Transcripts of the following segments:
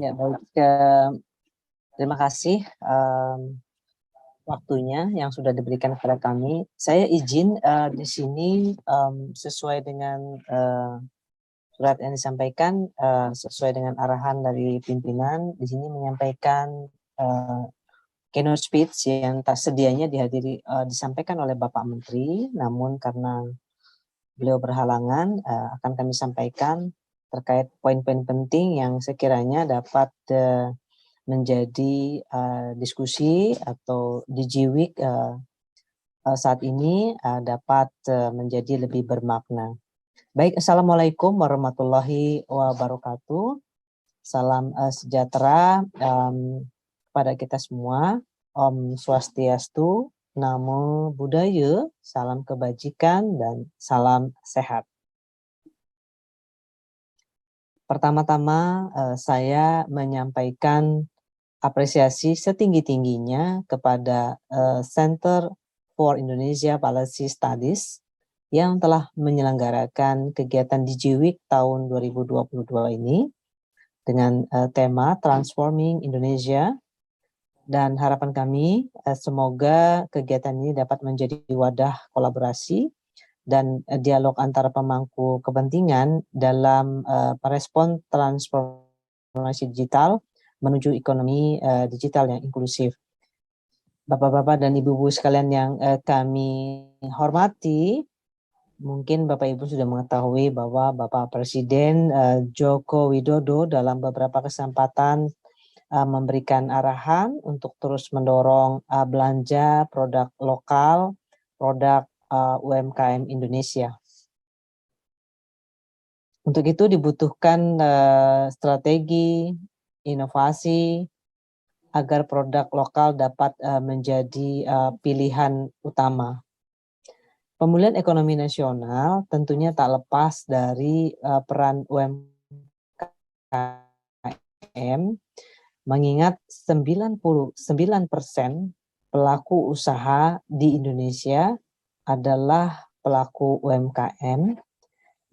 Ya, baik. Terima kasih waktunya yang sudah diberikan kepada kami. Saya izin di sini sesuai dengan surat yang disampaikan, sesuai dengan arahan dari pimpinan, di sini menyampaikan keynote speech yang tak sedianya disampaikan oleh Bapak Menteri, namun karena beliau berhalangan, akan kami sampaikan terkait poin-poin penting yang sekiranya dapat menjadi diskusi atau DG Week saat ini dapat menjadi lebih bermakna. Baik, Assalamualaikum warahmatullahi wabarakatuh. Salam sejahtera kepada kita semua. Om Swastiastu, Namo Buddhaya, salam kebajikan, dan salam sehat. Pertama-tama saya menyampaikan apresiasi setinggi-tingginya kepada Center for Indonesia Policy Studies yang telah menyelenggarakan kegiatan DG Week tahun 2022 ini dengan tema Transforming Indonesia, dan harapan kami semoga kegiatan ini dapat menjadi wadah kolaborasi dan dialog antara pemangku kepentingan dalam merespon transformasi digital menuju ekonomi digital yang inklusif. Bapak-bapak dan ibu-ibu sekalian yang kami hormati, mungkin Bapak Ibu sudah mengetahui bahwa Bapak Presiden Joko Widodo dalam beberapa kesempatan memberikan arahan untuk terus mendorong belanja produk lokal, produk UMKM Indonesia. Untuk itu dibutuhkan strategi, inovasi, agar produk lokal dapat menjadi pilihan utama. Pemulihan ekonomi nasional tentunya tak lepas dari peran UMKM, mengingat 99% pelaku usaha di Indonesia adalah pelaku UMKM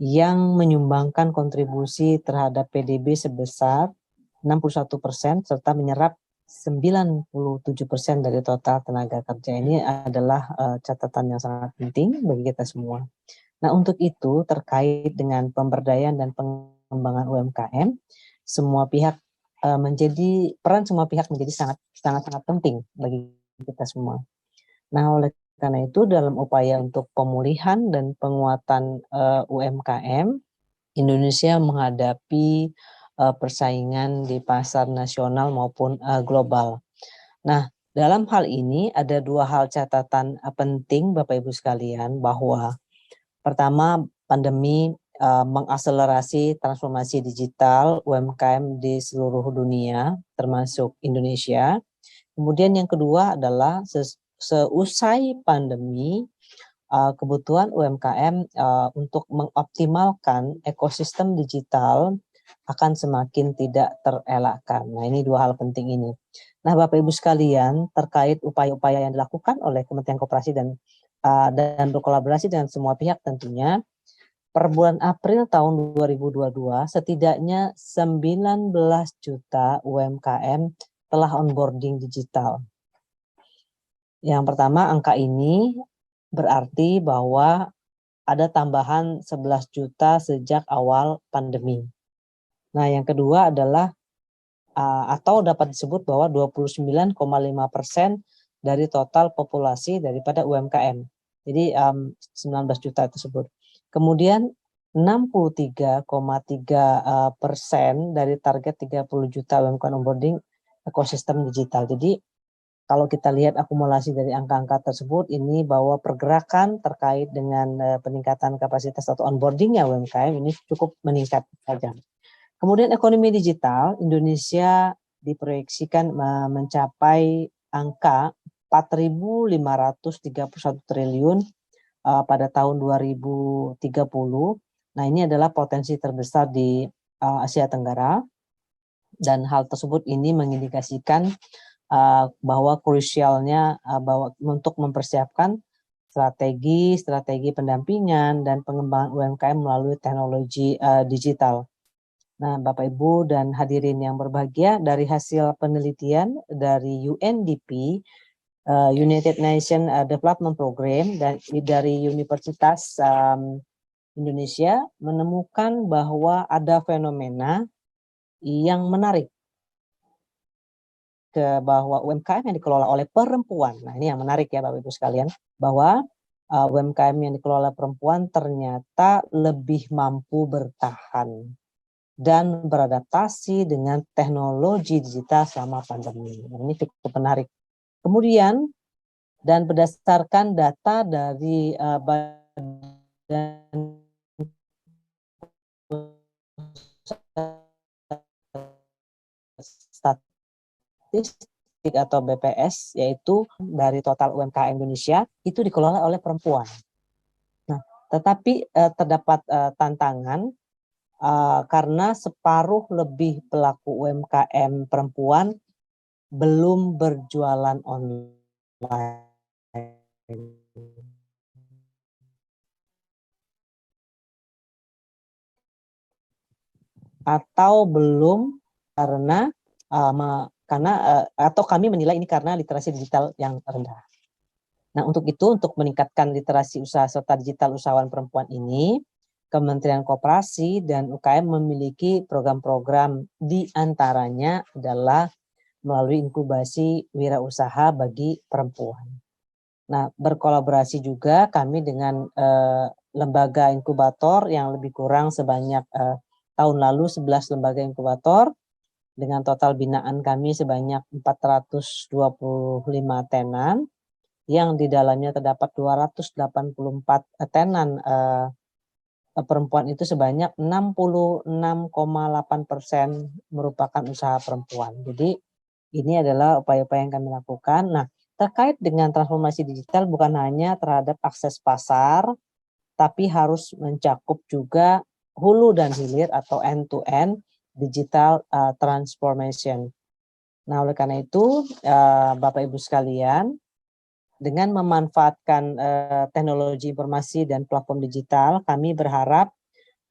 yang menyumbangkan kontribusi terhadap PDB sebesar 61% serta menyerap 97% dari total tenaga kerja. Ini adalah catatan yang sangat penting bagi kita semua. Nah, untuk itu terkait dengan pemberdayaan dan pengembangan UMKM, peran semua pihak menjadi sangat penting bagi kita semua. Nah, oleh karena itu dalam upaya untuk pemulihan dan penguatan UMKM, Indonesia menghadapi persaingan di pasar nasional maupun global. Nah, dalam hal ini ada dua hal catatan penting Bapak Ibu sekalian, bahwa pertama, pandemi mengakselerasi transformasi digital UMKM di seluruh dunia, termasuk Indonesia. Kemudian yang kedua adalah seusai pandemi, kebutuhan UMKM untuk mengoptimalkan ekosistem digital akan semakin tidak terelakkan. Nah, ini dua hal penting ini. Nah, Bapak Ibu sekalian, terkait upaya-upaya yang dilakukan oleh Kementerian Koperasi dan berkolaborasi dengan semua pihak tentunya, per bulan April tahun 2022 setidaknya 19 juta UMKM telah onboarding digital. Yang pertama, angka ini berarti bahwa ada tambahan 11 juta sejak awal pandemi. Nah, yang kedua adalah atau dapat disebut bahwa 29,5% dari total populasi daripada UMKM. Jadi 19 juta tersebut. Kemudian 63,3% dari target 30 juta UMKM onboarding ekosistem digital. Jadi kalau kita lihat akumulasi dari angka-angka tersebut, ini bahwa pergerakan terkait dengan peningkatan kapasitas atau onboardingnya UMKM ini cukup meningkat saja. Kemudian ekonomi digital, Indonesia diproyeksikan mencapai angka 4.531 triliun pada tahun 2030. Nah, ini adalah potensi terbesar di Asia Tenggara, dan hal tersebut ini mengindikasikan bahwa krusialnya bahwa untuk mempersiapkan strategi pendampingan dan pengembangan UMKM melalui teknologi digital. Nah, Bapak Ibu dan hadirin yang berbahagia, dari hasil penelitian dari UNDP, United Nations Development Program, dan dari Universitas Indonesia menemukan bahwa ada fenomena yang menarik bahwa UMKM yang dikelola oleh perempuan. Nah, ini yang menarik ya Bapak Ibu sekalian, bahwa UMKM yang dikelola perempuan ternyata lebih mampu bertahan dan beradaptasi dengan teknologi digital selama pandemi. Ini cukup menarik. Kemudian, dan berdasarkan data dari Badan Statistik atau BPS, yaitu dari total UMKM Indonesia, itu dikelola oleh perempuan. Nah, tetapi terdapat tantangan karena separuh lebih pelaku UMKM perempuan belum berjualan online atau belum karena atau kami menilai ini karena literasi digital yang rendah. Nah, untuk itu, untuk meningkatkan literasi usaha serta digital usahawan perempuan ini, Kementerian Koperasi dan UKM memiliki program-program, di antaranya adalah melalui inkubasi wirausaha bagi perempuan. Nah, berkolaborasi juga kami dengan lembaga inkubator yang lebih kurang sebanyak tahun lalu 11 lembaga inkubator dengan total binaan kami sebanyak 425 tenan, yang di dalamnya terdapat 284 tenan perempuan, itu sebanyak 66,8% merupakan usaha perempuan. Jadi ini adalah upaya-upaya yang kami lakukan. Nah, terkait dengan transformasi digital bukan hanya terhadap akses pasar, tapi harus mencakup juga hulu dan hilir atau end-to-end digital transformation. Nah, oleh karena itu, Bapak Ibu sekalian, dengan memanfaatkan teknologi informasi dan platform digital, kami berharap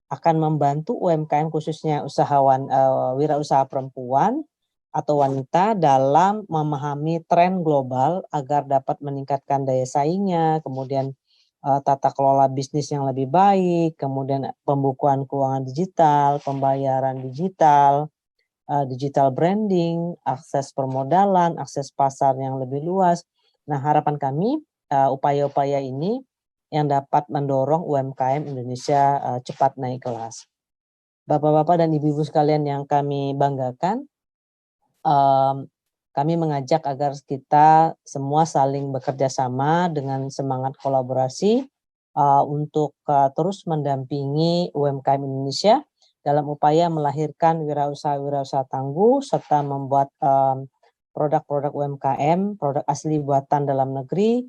akan membantu UMKM khususnya usahawan wirausaha perempuan atau wanita dalam memahami tren global agar dapat meningkatkan daya saingnya, kemudian tata kelola bisnis yang lebih baik, kemudian pembukuan keuangan digital, pembayaran digital, digital branding, akses permodalan, akses pasar yang lebih luas. Nah, harapan kami upaya-upaya ini yang dapat mendorong UMKM Indonesia cepat naik kelas. Bapak-bapak dan ibu-ibu sekalian yang kami banggakan, kami mengajak agar kita semua saling bekerja sama dengan semangat kolaborasi untuk terus mendampingi UMKM Indonesia dalam upaya melahirkan wirausaha-wirausaha tangguh serta membuat produk-produk UMKM, produk asli buatan dalam negeri,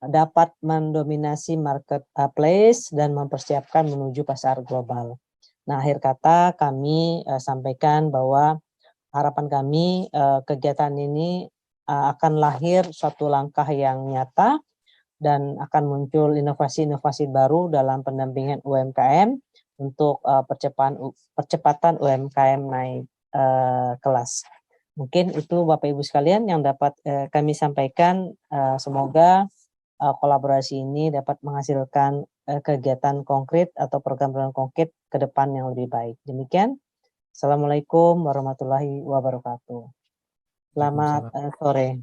dapat mendominasi marketplace dan mempersiapkan menuju pasar global. Nah, akhir kata kami sampaikan bahwa harapan kami kegiatan ini akan lahir suatu langkah yang nyata dan akan muncul inovasi-inovasi baru dalam pendampingan UMKM untuk percepatan UMKM naik kelas. Mungkin itu Bapak Ibu sekalian yang dapat kami sampaikan. Semoga kolaborasi ini dapat menghasilkan kegiatan konkret atau program-program konkret ke depan yang lebih baik. Demikian. Assalamualaikum warahmatullahi wabarakatuh. Selamat sore.